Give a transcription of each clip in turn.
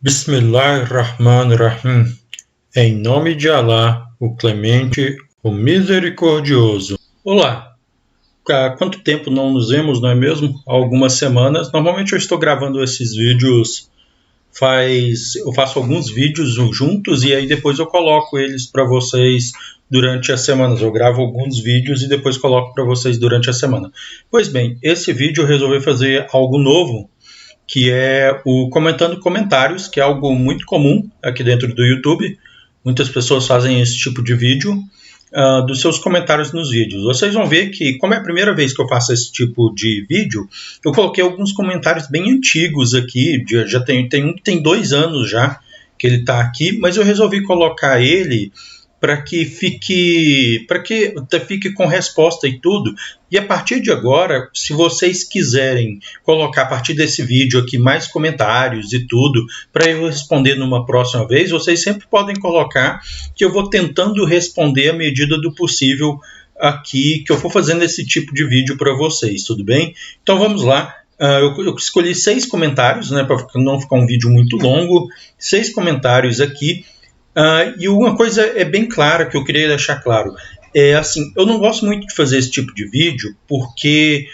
Bismillahir-Rahmanir-Rahim. Em nome de Alá, o Clemente, o Misericordioso. Olá! Há quanto tempo não nos vemos, não é mesmo? Há algumas semanas. Normalmente eu estou gravando esses vídeos, eu faço alguns vídeos juntos e aí depois eu coloco eles para vocês durante as semanas. Eu gravo alguns vídeos e depois coloco para vocês durante a semana. Pois bem, esse vídeo eu resolvi fazer algo novo, que é o comentando comentários, que é algo muito comum aqui dentro do YouTube. Muitas pessoas fazem esse tipo de vídeo, dos seus comentários nos vídeos. Vocês vão ver que, como é a primeira vez que eu faço esse tipo de vídeo, eu coloquei alguns comentários bem antigos aqui, já tem 2 anos já que ele está aqui, mas eu resolvi colocar ele para que fique com resposta e tudo. E a partir de agora, se vocês quiserem colocar a partir desse vídeo aqui mais comentários e tudo, para eu responder numa próxima vez, vocês sempre podem colocar, que eu vou tentando responder à medida do possível aqui, que eu for fazendo esse tipo de vídeo para vocês, tudo bem? Então vamos lá. Eu escolhi 6 comentários, né, para não ficar um vídeo muito longo, 6 comentários aqui. E uma coisa é bem clara que eu queria deixar claro, é assim, eu não gosto muito de fazer esse tipo de vídeo porque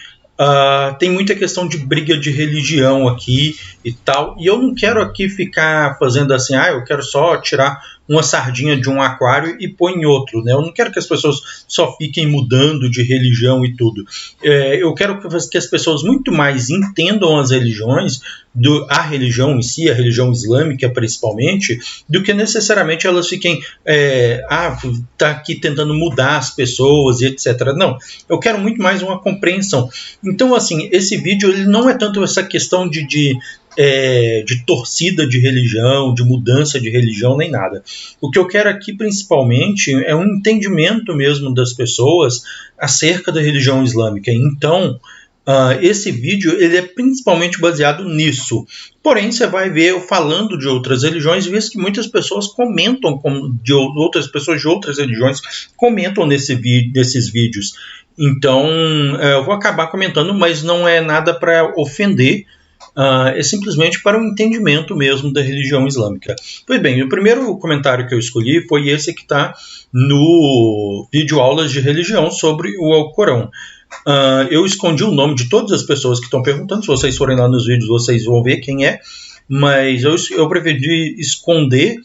tem muita questão de briga de religião aqui e tal, e eu não quero aqui ficar fazendo assim, eu quero só tirar uma sardinha de um aquário e pôr em outro, né? Eu não quero que as pessoas só fiquem mudando de religião e tudo. Eu quero que as pessoas muito mais entendam as religiões, a religião em si, a religião islâmica principalmente, do que necessariamente elas fiquem tá aqui tentando mudar as pessoas e etc. Não, eu quero muito mais uma compreensão. Então, assim, esse vídeo ele não é tanto essa questão de torcida de religião, de mudança de religião, nem nada. O que eu quero aqui principalmente é um entendimento mesmo das pessoas acerca da religião islâmica. Então, esse vídeo ele é principalmente baseado nisso. Porém, você vai ver eu falando de outras religiões, visto que muitas pessoas comentam, outras pessoas de outras religiões comentam nesses vídeos. Então, eu vou acabar comentando, mas não é nada para ofender, é simplesmente para o entendimento mesmo da religião islâmica. Pois bem, o primeiro comentário que eu escolhi foi esse que está no vídeo Aulas de Religião sobre o Alcorão. Eu escondi o nome de todas as pessoas que estão perguntando. Se vocês forem lá nos vídeos, vocês vão ver quem é, mas eu preferi esconder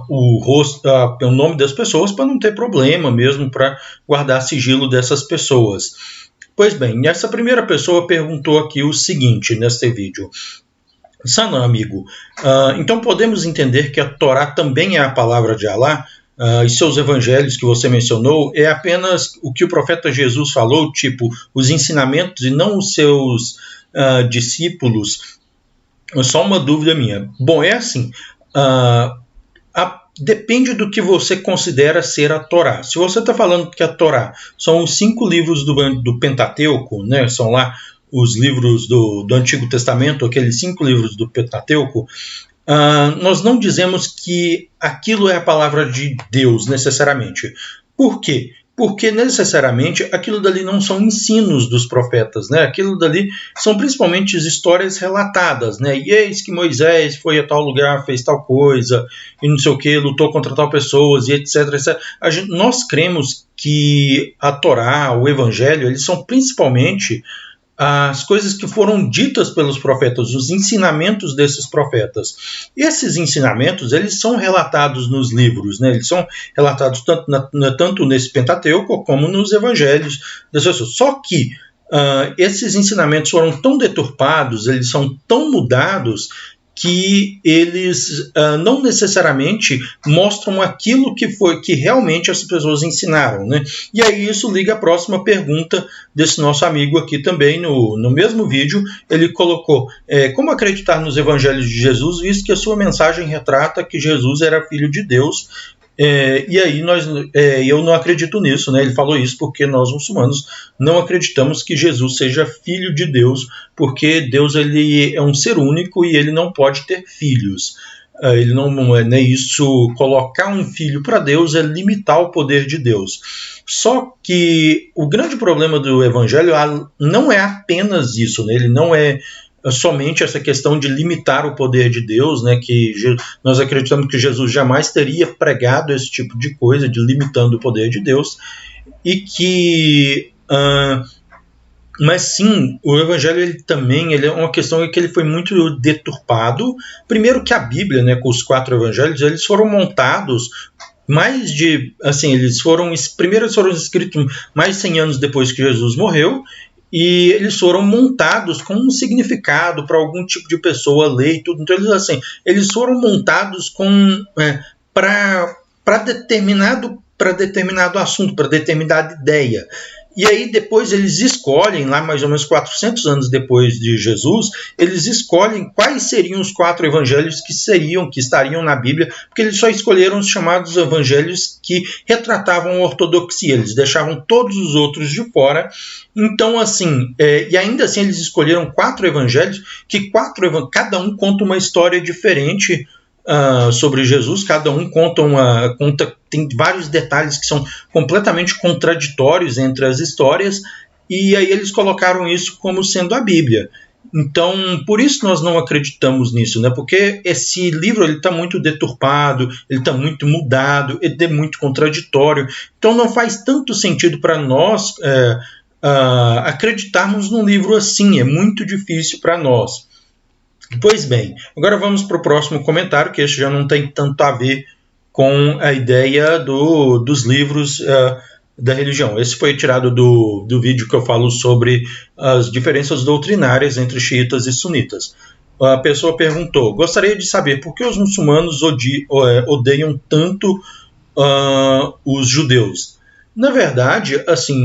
o nome das pessoas para não ter problema mesmo, para guardar sigilo dessas pessoas. Pois bem, essa primeira pessoa perguntou aqui o seguinte neste vídeo: Sana, amigo, então podemos entender que a Torá também é a palavra de Alá? E seus evangelhos que você mencionou é apenas o que o profeta Jesus falou, tipo, os ensinamentos e não os seus discípulos? Só uma dúvida minha. Bom, é assim, depende do que você considera ser a Torá. Se você está falando que a Torá são os 5 livros do Pentateuco, né, são lá os livros do Antigo Testamento, aqueles 5 livros do Pentateuco, nós não dizemos que aquilo é a palavra de Deus necessariamente. Por quê? Porque necessariamente aquilo dali não são ensinos dos profetas, né? Aquilo dali são principalmente as histórias relatadas, né? E eis que Moisés foi a tal lugar, fez tal coisa, e não sei o que, lutou contra tal pessoas, e etc, etc. Nós cremos que a Torá, o Evangelho, eles são principalmente as coisas que foram ditas pelos profetas, os ensinamentos desses profetas. Esses ensinamentos, eles são relatados nos livros, né? Eles são relatados tanto nesse Pentateuco como nos evangelhos das pessoas. Só que esses ensinamentos foram tão deturpados, eles são tão mudados, que eles não necessariamente mostram aquilo que realmente as pessoas ensinaram, né? E aí isso liga à próxima pergunta desse nosso amigo aqui também, no mesmo vídeo, ele colocou: como acreditar nos evangelhos de Jesus, visto que a sua mensagem retrata que Jesus era filho de Deus? E aí eu não acredito nisso, né? Ele falou isso porque nós muçulmanos não acreditamos que Jesus seja filho de Deus, porque Deus ele é um ser único e ele não pode ter filhos. Ele não é nem isso. Colocar um filho para Deus é limitar o poder de Deus. Só que o grande problema do Evangelho não é apenas isso, né? Ele não é somente essa questão de limitar o poder de Deus, né, que nós acreditamos que Jesus jamais teria pregado esse tipo de coisa, de limitando o poder de Deus, e que... mas sim, o Evangelho ele é uma questão em que ele foi muito deturpado. Primeiro que a Bíblia, né, com os 4 Evangelhos, eles foram montados mais de... assim, primeiro eles foram escritos mais de 100 anos depois que Jesus morreu, e eles foram montados com um significado para algum tipo de pessoa ler e tudo. Então eles foram montados para determinado assunto, para determinada ideia. E aí depois eles escolhem, lá mais ou menos 400 anos depois de Jesus, eles escolhem quais seriam os 4 evangelhos que estariam na Bíblia, porque eles só escolheram os chamados evangelhos que retratavam a ortodoxia, eles deixavam todos os outros de fora. Então, assim, e ainda assim eles escolheram 4 evangelhos, que cada um conta uma história diferente sobre Jesus, cada um tem vários detalhes que são completamente contraditórios entre as histórias, e aí eles colocaram isso como sendo a Bíblia. Então, por isso nós não acreditamos nisso, né? Porque esse livro está muito deturpado, ele está muito mudado, ele é muito contraditório, então não faz tanto sentido para nós acreditarmos num livro assim, é muito difícil para nós. Pois bem, agora vamos para o próximo comentário, que esse já não tem tanto a ver com a ideia dos livros da religião. Esse foi tirado do vídeo que eu falo sobre as diferenças doutrinárias entre xiitas e sunitas. A pessoa perguntou: gostaria de saber por que os muçulmanos odeiam tanto os judeus. Na verdade, assim,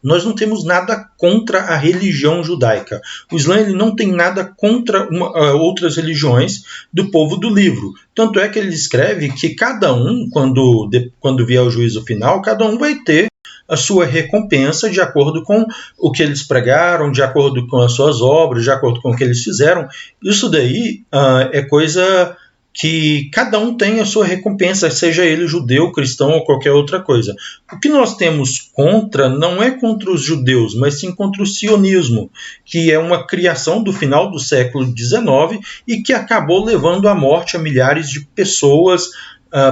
nós não temos nada contra a religião judaica. O Islã ele não tem nada contra outras religiões do povo do livro. Tanto é que ele escreve que cada um, quando vier o juízo final, cada um vai ter a sua recompensa de acordo com o que eles pregaram, de acordo com as suas obras, de acordo com o que eles fizeram. Isso daí é coisa que cada um tem a sua recompensa, seja ele judeu, cristão ou qualquer outra coisa. O que nós temos contra não é contra os judeus, mas sim contra o sionismo, que é uma criação do final do século XIX e que acabou levando à morte a milhares de pessoas,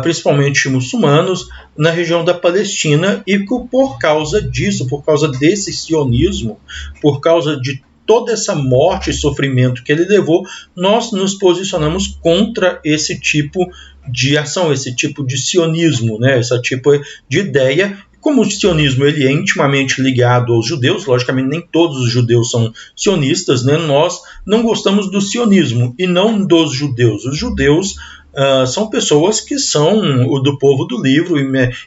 principalmente muçulmanos, na região da Palestina, e que por causa disso, por causa desse sionismo, por causa de toda essa morte e sofrimento que ele levou, nós nos posicionamos contra esse tipo de ação, esse tipo de sionismo, né? Esse tipo de ideia. Como o sionismo ele é intimamente ligado aos judeus, logicamente nem todos os judeus são sionistas, né? Nós não gostamos do sionismo e não dos judeus. Os judeus são pessoas que são do povo do livro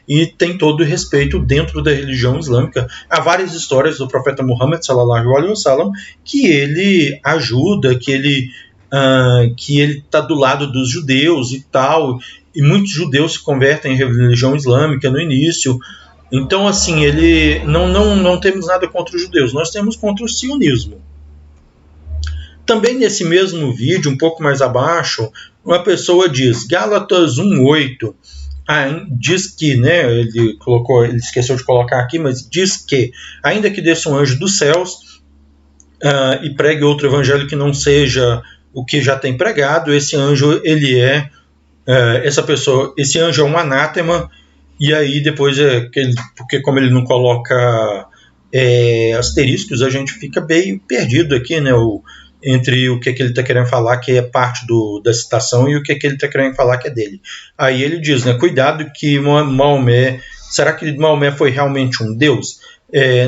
e tem todo o respeito dentro da religião islâmica. Há várias histórias do profeta Muhammad sallallahu alaihi wasallam que ele ajuda, que ele está do lado dos judeus e tal, e muitos judeus se convertem em religião islâmica no início. Então, assim, não temos nada contra os judeus, nós temos contra o sionismo. Também nesse mesmo vídeo, um pouco mais abaixo, uma pessoa diz, Gálatas 1:8, diz que, né, ele esqueceu de colocar aqui, mas diz que, ainda que desça um anjo dos céus e pregue outro evangelho que não seja o que já tem pregado, esse anjo, esse anjo é um anátema, e aí depois, porque como ele não coloca asteriscos, a gente fica bem perdido aqui, né, entre o que ele está querendo falar que é parte da citação e o que ele está querendo falar que é dele. Aí ele diz, né, cuidado que Maomé, será que Maomé foi realmente um Deus?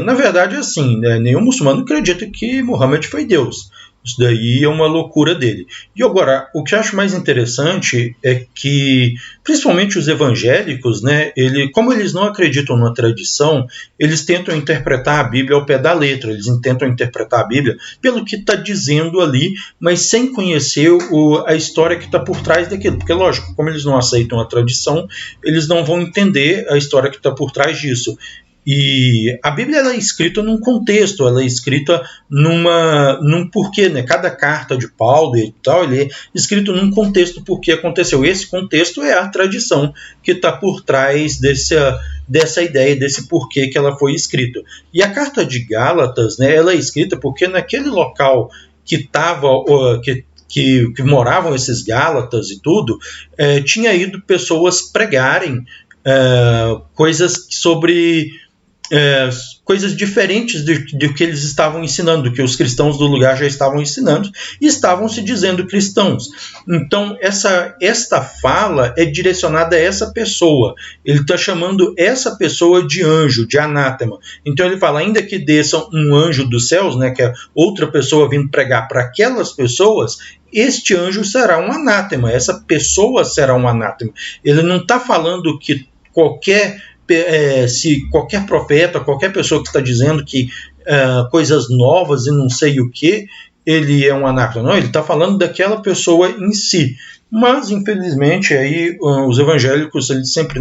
Na verdade, assim, né, nenhum muçulmano acredita que Muhammad foi Deus. Isso daí é uma loucura dele. E agora, o que eu acho mais interessante é que, principalmente os evangélicos, né, como eles não acreditam na tradição, eles tentam interpretar a Bíblia ao pé da letra, eles tentam interpretar a Bíblia pelo que está dizendo ali, mas sem conhecer a história que está por trás daquilo. Porque, lógico, como eles não aceitam a tradição, eles não vão entender a história que está por trás disso. E a Bíblia ela é escrita num contexto, ela é escrita num porquê, né? Cada carta de Paulo e tal, ele é escrito num contexto porque aconteceu. Esse contexto é a tradição que está por trás dessa ideia, desse porquê que ela foi escrita. E a carta de Gálatas, né, ela é escrita porque naquele local que moravam esses Gálatas e tudo, tinha ido pessoas pregarem coisas sobre coisas diferentes do que eles estavam ensinando, do que os cristãos do lugar já estavam ensinando, e estavam se dizendo cristãos. Então, esta fala é direcionada a essa pessoa. Ele está chamando essa pessoa de anjo, de anátema. Então, ele fala, ainda que desça um anjo dos céus, né, que é outra pessoa vindo pregar para aquelas pessoas, este anjo será um anátema, essa pessoa será um anátema. Ele não está falando que se qualquer profeta, qualquer pessoa que está dizendo que coisas novas e não sei o que, ele é um anátema. Não, ele está falando daquela pessoa em si. Mas, infelizmente, aí os evangélicos, eles sempre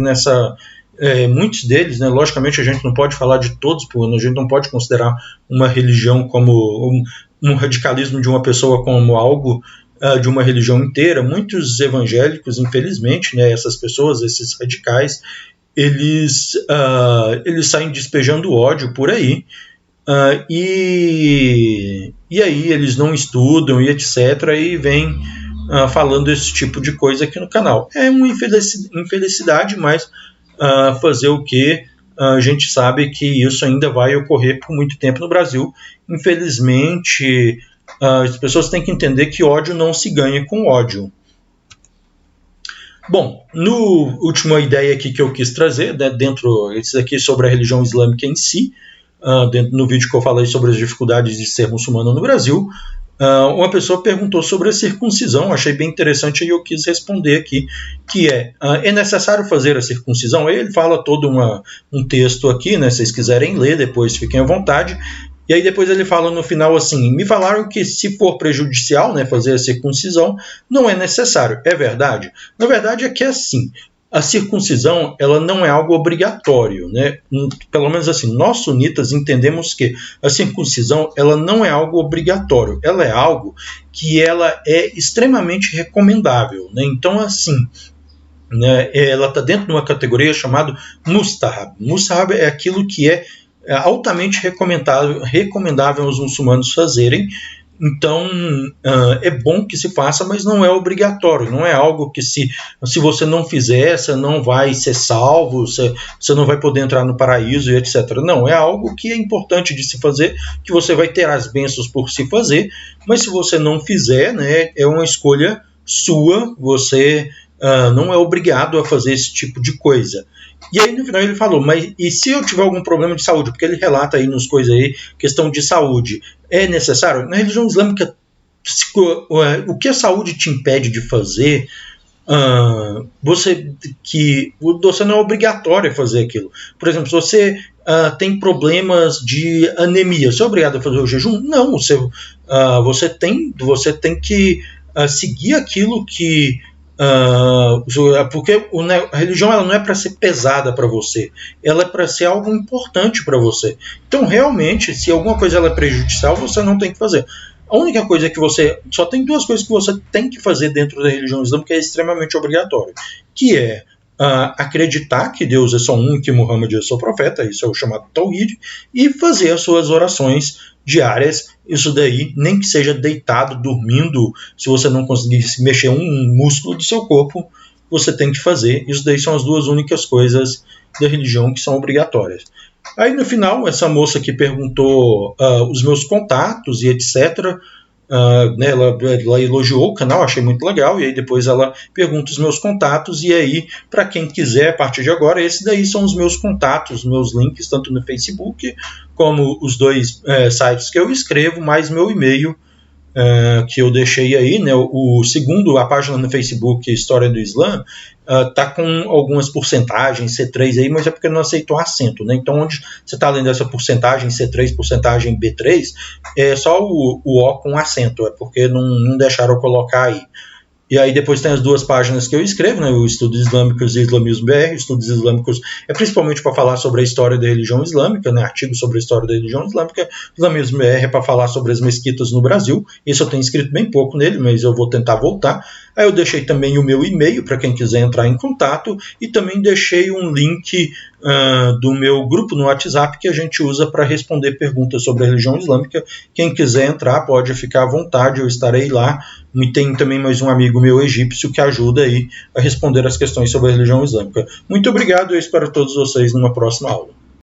muitos deles, né, logicamente a gente não pode falar de todos, porque a gente não pode considerar uma religião como um radicalismo de uma pessoa como algo de uma religião inteira. Muitos evangélicos, infelizmente, né, essas pessoas, esses radicais, eles saem despejando ódio por aí, e aí eles não estudam e etc, e vêm falando esse tipo de coisa aqui no canal. É uma infelicidade, mas fazer o que? A gente sabe que isso ainda vai ocorrer por muito tempo no Brasil. Infelizmente, as pessoas têm que entender que ódio não se ganha com ódio. Bom, no última ideia aqui que eu quis trazer, né, esse aqui sobre a religião islâmica em si, no vídeo que eu falei sobre as dificuldades de ser muçulmano no Brasil, uma pessoa perguntou sobre a circuncisão, achei bem interessante e eu quis responder aqui, que é necessário fazer a circuncisão? Aí ele fala todo um texto aqui, né, se vocês quiserem ler, depois fiquem à vontade. E aí depois ele fala no final assim, me falaram que se for prejudicial, né, fazer a circuncisão, não é necessário. É verdade? Na verdade é que é assim, a circuncisão ela não é algo obrigatório, né? Pelo menos assim, nós sunitas entendemos que a circuncisão ela não é algo obrigatório, ela é algo que ela é extremamente recomendável, né? Então assim, né, ela está dentro de uma categoria chamada mustahab. Mustahab é aquilo que é altamente recomendável aos muçulmanos fazerem. Então é bom que se faça, mas não é obrigatório, não é algo que se você não fizer, você não vai ser salvo, você não vai poder entrar no paraíso e etc. Não, é algo que é importante de se fazer, que você vai ter as bênçãos por se fazer, mas se você não fizer, né, é uma escolha sua, você não é obrigado a fazer esse tipo de coisa. E aí no final ele falou, mas e se eu tiver algum problema de saúde? Porque ele relata aí nos coisas aí, questão de saúde. É necessário? Na religião islâmica, o que a saúde te impede de fazer, você não é obrigatório a fazer aquilo. Por exemplo, se você tem problemas de anemia, você é obrigado a fazer o jejum? Não, você tem que seguir aquilo que porque a religião ela não é para ser pesada para você, ela é para ser algo importante para você. Então realmente, se alguma coisa ela é prejudicial, você não tem que fazer. A única coisa que só tem duas coisas que você tem que fazer dentro da religião islâmica, que é extremamente obrigatório, que é acreditar que Deus é só um e que Muhammad é seu profeta, isso é o chamado Tawhid, e fazer as suas orações diárias. Isso daí, nem que seja deitado, dormindo, se você não conseguir mexer um músculo do seu corpo, você tem que fazer. Isso daí são as duas únicas coisas da religião que são obrigatórias. Aí no final, essa moça que perguntou os meus contatos e etc., né, ela elogiou o canal, achei muito legal, e aí depois ela pergunta os meus contatos, e aí, para quem quiser, a partir de agora, esses daí são os meus contatos, meus links, tanto no Facebook, como os dois sites que eu escrevo, mais meu e-mail, que eu deixei aí, né, a página no Facebook, História do Islã, tá com algumas porcentagens C3 aí, mas é porque não aceitou acento, né? Então, onde você está lendo essa porcentagem C3, porcentagem B3, é só o O com acento, é porque não deixaram eu colocar aí. E aí depois tem as duas páginas que eu escrevo, né, o Estudos Islâmicos e Islamismo BR. Estudos Islâmicos é principalmente para falar sobre a história da religião islâmica, né, artigos sobre a história da religião islâmica. Islamismo BR é para falar sobre as mesquitas no Brasil. Isso eu tenho escrito bem pouco nele, mas eu vou tentar voltar. Aí eu deixei também o meu e-mail para quem quiser entrar em contato e também deixei um link do meu grupo no WhatsApp que a gente usa para responder perguntas sobre a religião islâmica. Quem quiser entrar pode ficar à vontade, eu estarei lá. E tem também mais um amigo meu egípcio que ajuda aí a responder as questões sobre a religião islâmica. Muito obrigado, eu espero todos vocês numa próxima aula.